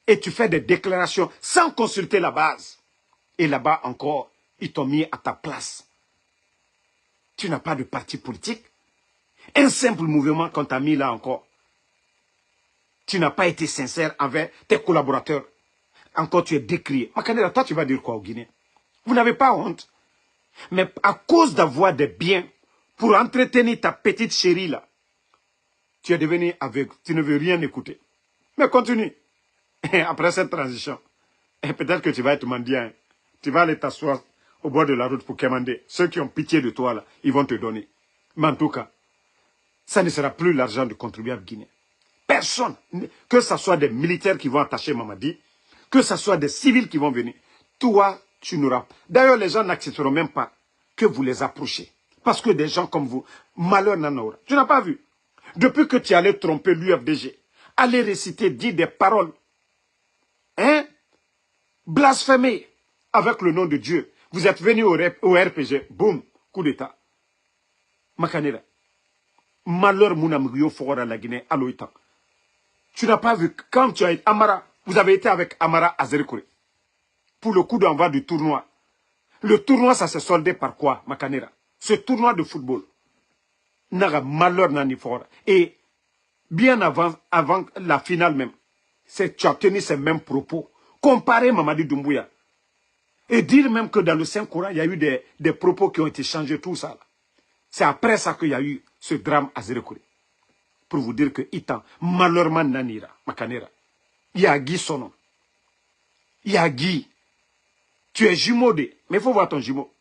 Et tu fais des déclarations sans consulter la base. Et là-bas encore, ils t'ont mis à ta place. Tu n'as pas de parti politique. Un simple mouvement qu'on t'a mis là encore. Tu n'as pas été sincère envers tes collaborateurs. Encore tu es décrié. Makanera, toi tu vas dire quoi aux Guinéens? Vous n'avez pas honte. Mais à cause d'avoir des biens pour entretenir ta petite chérie là, tu es devenu aveugle. Tu ne veux rien écouter. Mais continue. Après cette transition, peut-être que tu vas être mendiant. Tu vas aller t'asseoir au bord de la route pour quémander. Ceux qui ont pitié de toi là, ils vont te donner. Mais en tout cas, ça ne sera plus l'argent du contribuable guinéen. Personne, que ce soit des militaires qui vont attacher Mamadi, que ce soit des civils qui vont venir, toi, tu n'auras pas. D'ailleurs, les gens n'accepteront même pas que vous les approchiez. Parce que des gens comme vous, malheur n'en aura. Tu n'as pas vu. Depuis que tu allais tromper l'UFDG, aller réciter, dire des paroles, blasphémer, avec le nom de Dieu. Vous êtes venu au RPG, boum, coup d'État. Makanera. Malheur Mounamrio Fora la Guinée, Aloïta. Tu n'as pas vu, quand tu as été Amara, vous avez été avec Amara à Zerikouré. Pour le coup d'envoi du tournoi. Le tournoi, ça s'est soldé par quoi, Makanera? Ce tournoi de football. Naga malheur nani fora. Et bien avant la finale même, tu as tenu ces mêmes propos. Comparer Mamadi Doumbouya. Et dire même que dans le Saint-Coran, il y a eu des propos qui ont été changés, tout ça. C'est après ça qu'il y a eu ce drame à Zerikouré. Pour vous dire que Itan, malheureusement Nanira, Makanera, il y a Guy son nom. Il y a Guy. Tu es jumeau de... Mais il faut voir ton jumeau.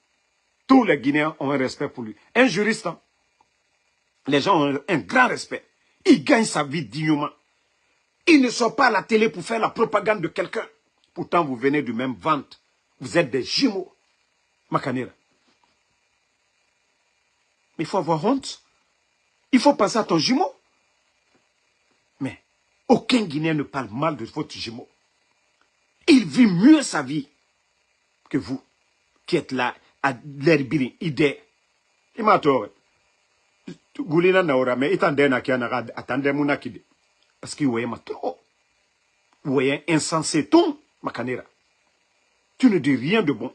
Tous les Guinéens ont un respect pour lui. Un juriste, hein, les gens ont un grand respect. Il gagne sa vie dignement. Il ne sort pas à la télé pour faire la propagande de quelqu'un. Pourtant, vous venez du même ventre. Vous êtes des jumeaux. Makanera. Mais il faut avoir honte. Il faut penser à ton jumeau. Mais aucun Guinéen ne parle mal de votre jumeau. Il vit mieux sa vie que vous, qui êtes là à l'herbiri, idée. Il m'a dit, Goulina Naora, mais il na qui attendait mon akide. Parce qu'il voyait ma trop. Vous voyez insensé, ton, Makanera. Tu ne dis rien de bon.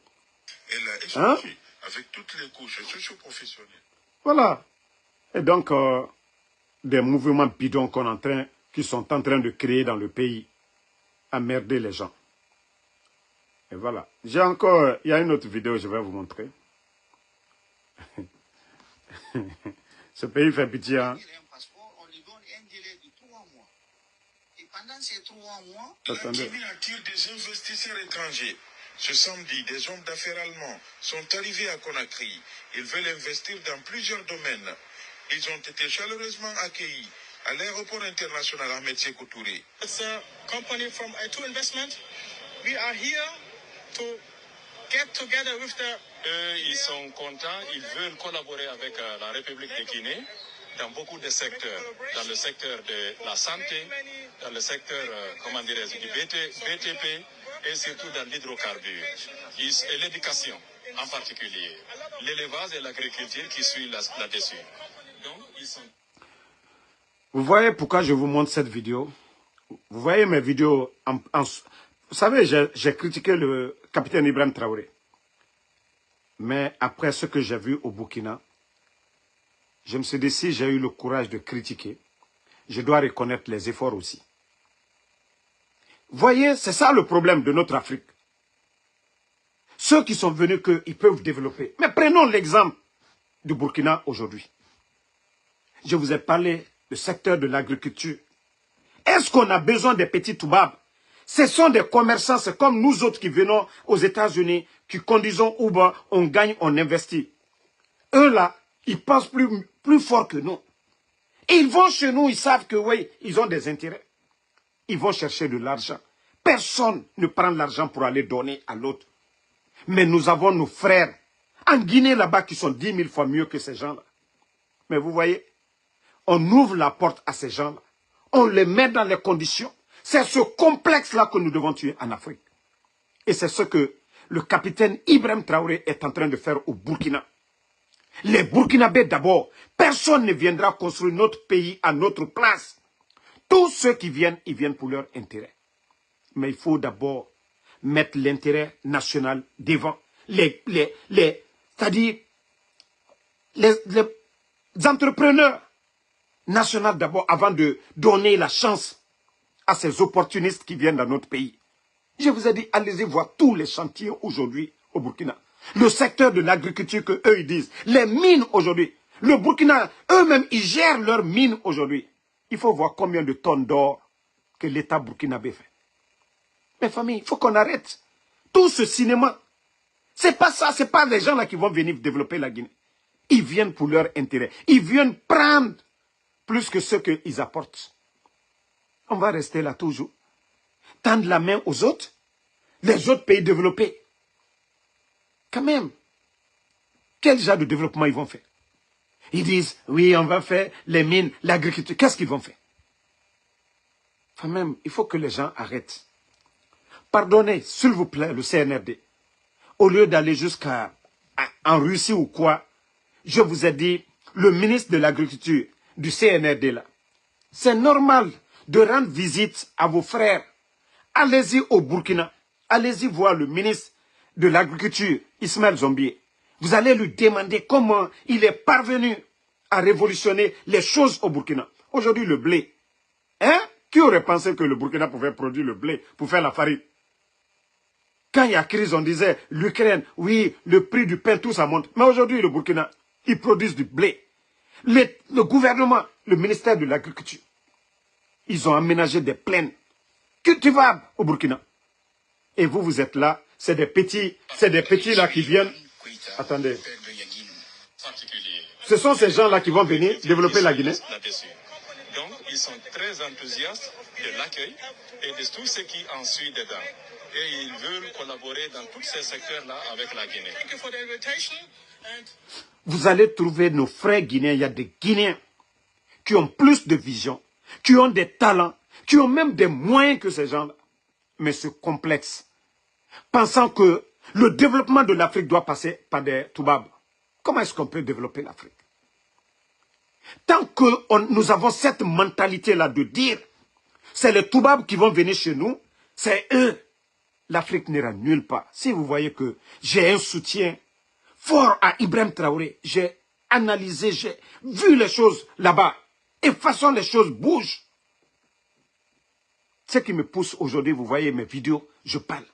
Elle a échangé avec toutes les couches socio-professionnelles. Voilà. Et donc, des mouvements bidons qui sont en train de créer dans le pays, à merder les gens. Et voilà. J'ai encore, il y a une autre vidéo, je vais vous montrer. Ce pays fait pitié, hein. On lui donne un délai de 3 mois. Et pendant ces 3 mois, Attendez. Qui attire des investisseurs étrangers. Ce samedi, des hommes d'affaires allemands sont arrivés à Conakry. Ils veulent investir dans plusieurs domaines. Ils ont été chaleureusement accueillis à l'aéroport international Ahmed Sékou Touré. it's a company from I2 Investment. We are here to get together with the... Ils sont contents, ils veulent collaborer avec la République de Guinée dans beaucoup de secteurs. Dans le secteur de la santé, dans le secteur, du BTP et surtout dans l'hydrocarbure. Et l'éducation en particulier. L'élevage et l'agriculture qui suivent là-dessus. Donc, ils sont... Vous voyez pourquoi je vous montre cette vidéo? Vous voyez mes vidéos vous savez, j'ai critiqué le capitaine Ibrahim Traoré. Mais après ce que j'ai vu au Burkina, je me suis dit, si j'ai eu le courage de critiquer, je dois reconnaître les efforts aussi. Voyez, c'est ça le problème de notre Afrique. Ceux qui sont venus, qu'ils peuvent développer. Mais prenons l'exemple du Burkina aujourd'hui. Je vous ai parlé du secteur de l'agriculture. Est-ce qu'on a besoin des petits toubabs? Ce sont des commerçants, c'est comme nous autres qui venons aux États-Unis, qui conduisons Uber, on gagne, on investit. Eux là, ils pensent plus fort que nous. Et ils vont chez nous, ils savent que oui, ils ont des intérêts. Ils vont chercher de l'argent. Personne ne prend l'argent pour aller donner à l'autre. Mais nous avons nos frères en Guinée là-bas qui sont 10 000 fois mieux que ces gens-là. Mais vous voyez, on ouvre la porte à ces gens-là. On les met dans les conditions. C'est ce complexe-là que nous devons tuer en Afrique. Et c'est ce que le capitaine Ibrahim Traoré est en train de faire au Burkina. Les Burkinabés d'abord, personne ne viendra construire notre pays à notre place. Tous ceux qui viennent, ils viennent pour leur intérêt. Mais il faut d'abord mettre l'intérêt national devant. C'est-à-dire, les entrepreneurs nationaux d'abord, avant de donner la chance à ces opportunistes qui viennent dans notre pays. Je vous ai dit, allez-y voir tous les chantiers aujourd'hui au Burkina. Le secteur de l'agriculture que eux ils disent. Les mines aujourd'hui. Le Burkina, eux-mêmes, ils gèrent leurs mines aujourd'hui. Il faut voir combien de tonnes d'or que l'État burkinabé fait. Mes familles, il faut qu'on arrête. Tout ce cinéma, c'est pas ça, c'est pas les gens là qui vont venir développer la Guinée. Ils viennent pour leur intérêt. Ils viennent prendre plus que ce qu'ils apportent. On va rester là toujours. Tendre la main aux autres, les autres pays développés. Quand même, quel genre de développement ils vont faire? Ils disent, oui, on va faire les mines, l'agriculture. Qu'est-ce qu'ils vont faire? Quand même, il faut que les gens arrêtent. Pardonnez, s'il vous plaît, le CNRD. au lieu d'aller jusqu'en Russie ou quoi, je vous ai dit, le ministre de l'Agriculture du CNRD là, c'est normal de rendre visite à vos frères. Allez-y au Burkina, allez-y voir le ministre de l'Agriculture, Ismaël Zombier. Vous allez lui demander comment il est parvenu à révolutionner les choses au Burkina. Aujourd'hui, le blé. Hein? Qui aurait pensé que le Burkina pouvait produire le blé pour faire la farine? Quand il y a crise, on disait, l'Ukraine, oui, le prix du pain, tout ça monte. Mais aujourd'hui, le Burkina, ils produisent du blé. Le gouvernement, le ministère de l'Agriculture, ils ont aménagé des plaines cultivables au Burkina. Et vous, vous êtes là, c'est des petits là qui viennent. Attendez. Ce sont ces gens-là qui vont venir développer la Guinée. Donc, ils sont très enthousiastes de l'accueil et de tout ce qui en suit dedans. Et ils veulent collaborer dans tous ces secteurs-là avec la Guinée. Vous allez trouver nos frères guinéens. Il y a des Guinéens qui ont plus de vision, qui ont des talents, qui ont même des moyens que ces gens-là. Mais ce complexe, pensant que le développement de l'Afrique doit passer par des Toubabs. Comment est-ce qu'on peut développer l'Afrique? Tant que nous avons cette mentalité-là de dire, c'est les Toubabs qui vont venir chez nous, c'est eux. L'Afrique n'ira nulle part. Si vous voyez que j'ai un soutien fort à Ibrahim Traoré, j'ai analysé, j'ai vu les choses là-bas. Et de toute façon, les choses bougent. Ce qui me pousse aujourd'hui, vous voyez mes vidéos, je parle.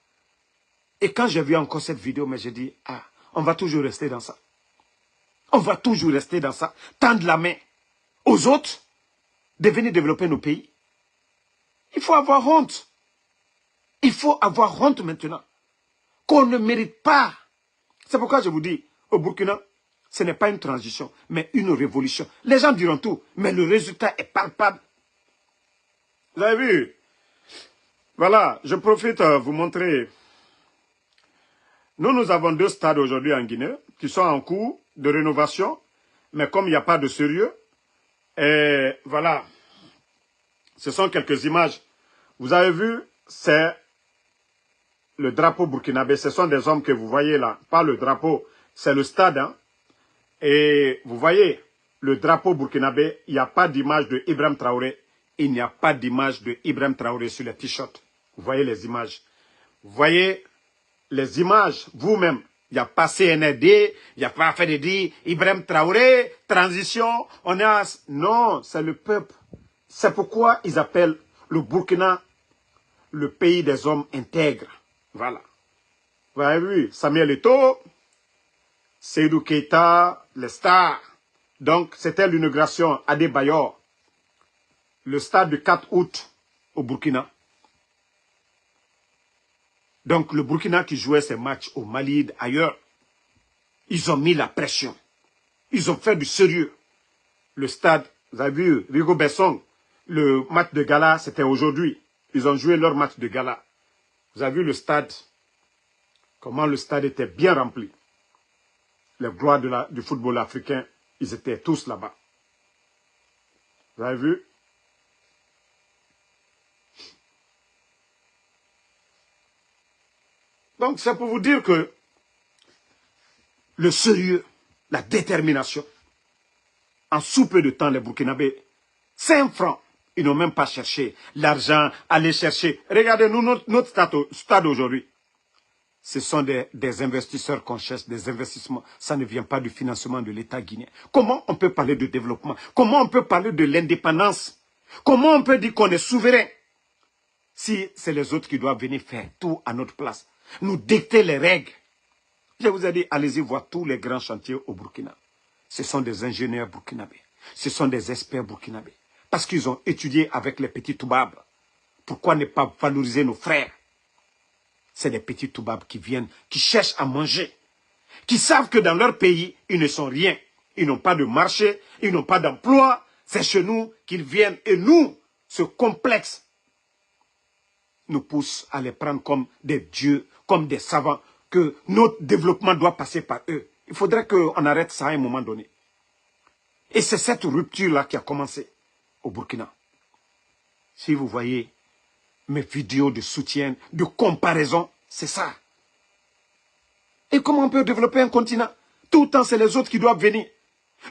Et quand j'ai vu encore cette vidéo, mais j'ai dit, ah, on va toujours rester dans ça. On va toujours rester dans ça. Tendre la main aux autres de venir développer nos pays. Il faut avoir honte. Il faut avoir honte maintenant. Qu'on ne mérite pas. C'est pourquoi je vous dis, au Burkina, ce n'est pas une transition, mais une révolution. Les gens diront tout, mais le résultat est palpable. Vous avez vu? Voilà, je profite à vous montrer. Nous avons 2 stades aujourd'hui en Guinée qui sont en cours de rénovation, mais comme il n'y a pas de sérieux, et voilà, ce sont quelques images. Vous avez vu, c'est le drapeau burkinabé, ce sont des hommes que vous voyez là, pas le drapeau, c'est le stade. Hein? Et vous voyez, le drapeau burkinabé, il n'y a pas d'image de Ibrahim Traoré, il n'y a pas d'image de Ibrahim Traoré sur les t-shirts. Vous voyez les images. Vous voyez les images, vous-même. Il n'y a pas CNRD, il n'y a pas FDD, Ibrahim Traoré, transition, on est à... Non, c'est le peuple. C'est pourquoi ils appellent le Burkina le pays des hommes intègres. Voilà. Vous avez vu, Samuel Eto'o, Seydou Keita, les stars. Donc, c'était l'inauguration à Adebayor, le stade du 4 août au Burkina. Donc, le Burkina qui jouait ses matchs au Mali, ailleurs, ils ont mis la pression. Ils ont fait du sérieux. Le stade, vous avez vu, Rigo Besson, le match de gala, c'était aujourd'hui. Ils ont joué leur match de gala. Vous avez vu le stade, comment le stade était bien rempli. Les gloires du football africain, ils étaient tous là-bas. Vous avez vu? Donc, c'est pour vous dire que le sérieux, la détermination, en sous peu de temps, les Burkinabés, 5 francs, ils n'ont même pas cherché l'argent, aller chercher. Regardez, nous, notre stade aujourd'hui, ce sont des investisseurs qu'on cherche, des investissements. Ça ne vient pas du financement de l'État guinéen. Comment on peut parler de développement? Comment on peut parler de l'indépendance? Comment on peut dire qu'on est souverain si c'est les autres qui doivent venir faire tout à notre place? Nous dicter les règles. Je vous ai dit, allez-y voir tous les grands chantiers au Burkina. Ce sont des ingénieurs burkinabés. Ce sont des experts burkinabés. Parce qu'ils ont étudié avec les petits Toubabs. Pourquoi ne pas valoriser nos frères? C'est des petits Toubabs qui viennent, qui cherchent à manger. Qui savent que dans leur pays, ils ne sont rien. Ils n'ont pas de marché, ils n'ont pas d'emploi. C'est chez nous qu'ils viennent. Et nous, ce complexe nous pousse à les prendre comme des dieux, comme des savants, que notre développement doit passer par eux. Il faudrait qu'on arrête ça à un moment donné. Et c'est cette rupture-là qui a commencé au Burkina. Si vous voyez mes vidéos de soutien, de comparaison, c'est ça. Et comment on peut développer un continent? Tout le temps, c'est les autres qui doivent venir.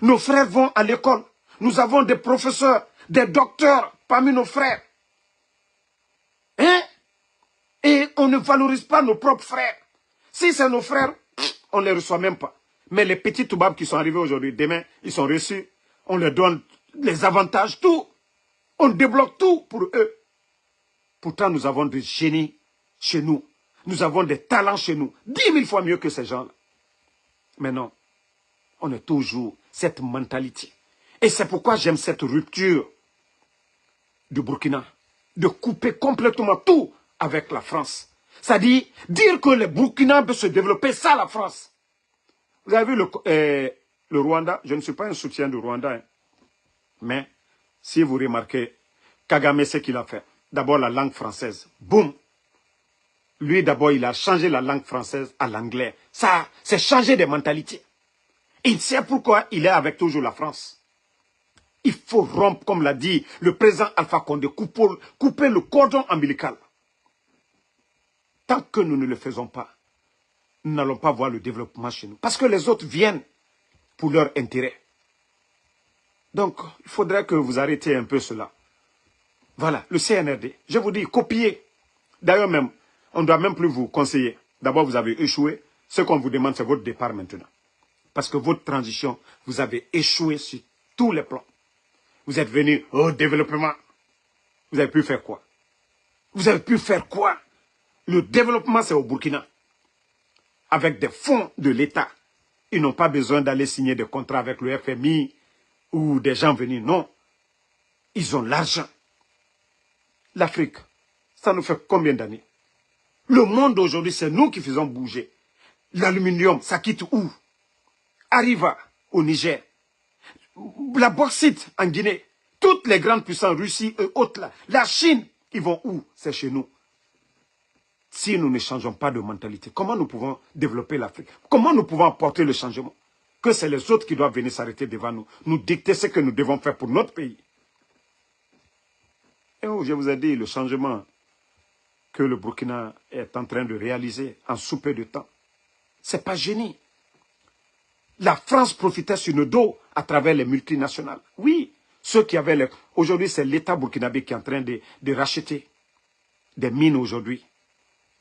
Nos frères vont à l'école. Nous avons des professeurs, des docteurs parmi nos frères. Hein? Et on ne valorise pas nos propres frères. Si c'est nos frères, on ne les reçoit même pas. Mais les petits toubabs qui sont arrivés aujourd'hui, demain, ils sont reçus. On leur donne les avantages, tout. On débloque tout pour eux. Pourtant, nous avons des génies chez nous. Nous avons des talents chez nous. 10 000 fois mieux que ces gens-là. Mais non, on est toujours cette mentalité. Et c'est pourquoi j'aime cette rupture du Burkina. De couper complètement tout avec la France. C'est-à-dire, dire que le Burkina peut se développer, ça la France. Vous avez vu le Rwanda? Je ne suis pas un soutien du Rwanda. Hein. Mais, si vous remarquez, Kagame, ce qu'il a fait. D'abord, la langue française. Boum! Lui, d'abord, il a changé la langue française à l'anglais. Ça, c'est changer de mentalité. Il sait pourquoi il est avec toujours la France. Il faut rompre, comme l'a dit le président Alpha Condé, couper le cordon ombilical. Tant que nous ne le faisons pas, nous n'allons pas voir le développement chez nous. Parce que les autres viennent pour leur intérêt. Donc, il faudrait que vous arrêtiez un peu cela. Voilà, le CNRD. Je vous dis, copiez. D'ailleurs même, on ne doit même plus vous conseiller. D'abord, vous avez échoué. Ce qu'on vous demande, c'est votre départ maintenant. Parce que votre transition, vous avez échoué sur tous les plans. Vous êtes venu au développement. Vous avez pu faire quoi? Vous avez pu faire quoi? Le développement, c'est au Burkina. Avec des fonds de l'État. Ils n'ont pas besoin d'aller signer des contrats avec le FMI ou des gens venus. Non. Ils ont l'argent. L'Afrique, ça nous fait combien d'années? Le monde aujourd'hui, c'est nous qui faisons bouger. L'aluminium, ça quitte où? Arriva au Niger. La bauxite en Guinée. Toutes les grandes puissances, Russie et autres là. La Chine, ils vont où? C'est chez nous. Si nous ne changeons pas de mentalité, comment nous pouvons développer l'Afrique? Comment nous pouvons apporter le changement? Que c'est les autres qui doivent venir s'arrêter devant nous, nous dicter ce que nous devons faire pour notre pays. Et oh, je vous ai dit, le changement que le Burkina est en train de réaliser en sous peu de temps, c'est pas génie. La France profitait sur nos dos à travers les multinationales. Oui, ceux qui avaient... Aujourd'hui, c'est l'État burkinabé qui est en train de racheter des mines aujourd'hui.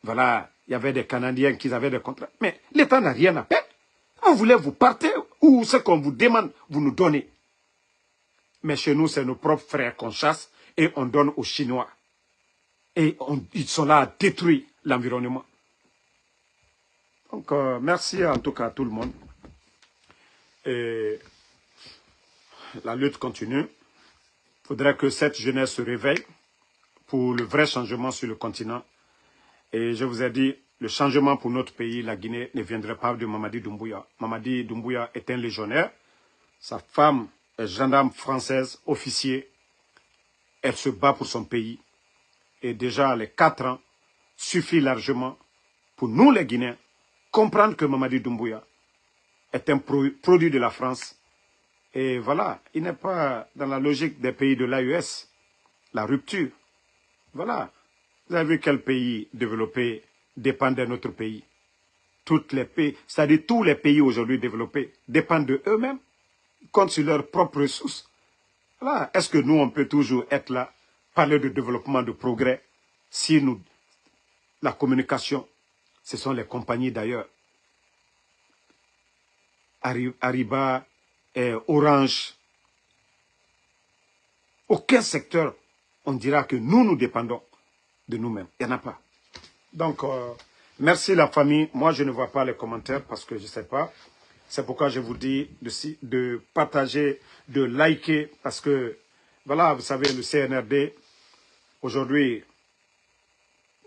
Voilà, il y avait des Canadiens qui avaient des contrats. Mais l'État n'a rien à perdre. On voulait vous partir ou ce qu'on vous demande, vous nous donnez. Mais chez nous, c'est nos propres frères qu'on chasse et on donne aux Chinois. Et ils sont là à détruire l'environnement. Donc, merci en tout cas à tout le monde. Et la lutte continue. Il faudrait que cette jeunesse se réveille pour le vrai changement sur le continent. Et je vous ai dit, le changement pour notre pays, la Guinée, ne viendrait pas de Mamadi Doumbouya. Mamadi Doumbouya est un légionnaire. Sa femme est gendarme française, officier. Elle se bat pour son pays. Et déjà, les 4 ans suffit largement pour nous, les Guinéens, comprendre que Mamadi Doumbouya est un produit de la France. Et voilà, il n'est pas dans la logique des pays de l'AES, la rupture. Voilà. Vous avez vu quel pays développé dépend de notre pays. Toutes les pays, c'est-à-dire tous les pays aujourd'hui développés dépendent de eux-mêmes, comptent sur leurs propres ressources. Voilà. Est-ce que nous, on peut toujours être là, parler de développement, de progrès, si nous, la communication, ce sont les compagnies d'ailleurs, Ariba, Orange, aucun secteur, on dira que nous dépendons de nous-mêmes. Il n'y en a pas. Donc, merci la famille. Moi, je ne vois pas les commentaires parce que je ne sais pas. C'est pourquoi je vous dis de partager, de liker. Parce que, voilà, vous savez, le CNRD, aujourd'hui,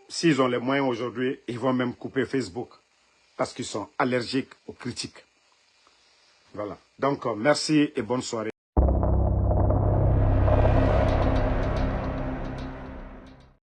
s'ils ont les moyens aujourd'hui, ils vont même couper Facebook. Parce qu'ils sont allergiques aux critiques. Voilà. Donc, merci et bonne soirée.